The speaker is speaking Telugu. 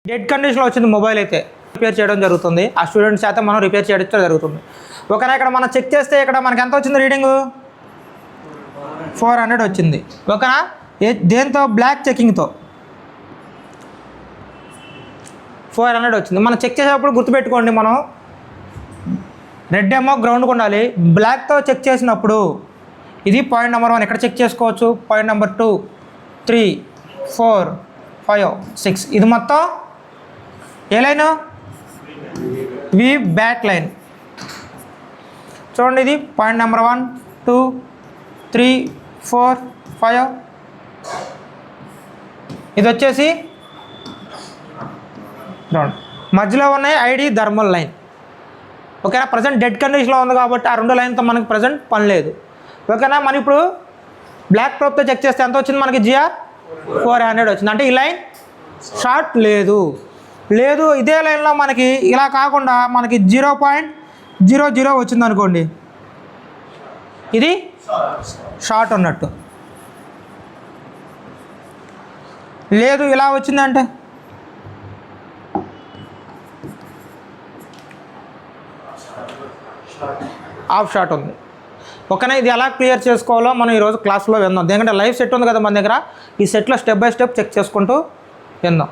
డెడ్ కండిషన్లో వచ్చింది మొబైల్ అయితే రిపేర్ చేయడం జరుగుతుంది. ఆ స్టూడెంట్స్ చేత మనం రిపేర్ చేయడం జరుగుతుంది. ఓకేనా, ఇక్కడ మనం చెక్ చేస్తే ఇక్కడ మనకి ఎంత వచ్చింది రీడింగు 400 వచ్చింది. ఓకేనా, దేంతో బ్లాక్ చెకింగ్తో 400 వచ్చింది. మనం చెక్ చేసేటప్పుడు గుర్తుపెట్టుకోండి, మనం రెడ్ ఏమో గ్రౌండ్కి ఉండాలి, బ్లాక్తో చెక్ చేసినప్పుడు ఇది పాయింట్ నెంబర్ 1 ఇక్కడ చెక్ చేసుకోవచ్చు, పాయింట్ నెంబర్ 2 3 4 5 6 ఇది మొత్తం ఏ లైను వి బ్యాక్ లైన్. చూడండి, ఇది పాయింట్ నెంబర్ 1 2 3 4 5 ఇది వచ్చేసి మధ్యలో ఉన్నాయి ఐడి థర్మల్ లైన్. ఓకేనా, ప్రజెంట్ డెడ్ కండిషన్లో ఉంది కాబట్టి ఆ 2 లైన్తో మనకి ప్రజెంట్ పని లేదు. ఓకేనా, మనం ఇప్పుడు బ్లాక్ ప్రోబ్తో చెక్ చేస్తే ఎంత వచ్చింది మనకి జిఆర్ 400 వచ్చింది. అంటే ఈ లైన్ షార్ట్ లేదు. ఇదే లైన్లో మనకి ఇలా కాకుండా మనకి 0.00 వచ్చింది అనుకోండి, ఇది షార్ట్ ఉన్నట్టు. లేదు ఇలా వచ్చిందంటే ఆఫ్ షాట్ ఉంది. ఓకేనా, ఇది ఎలా క్లియర్ చేసుకోవాలో మనం ఈరోజు క్లాస్లో విందాం. ఎందుకంటే లైవ్ సెట్ ఉంది కదా మన దగ్గర, ఈ సెట్లో స్టెప్ బై స్టెప్ చెక్ చేసుకుంటూ విందాం.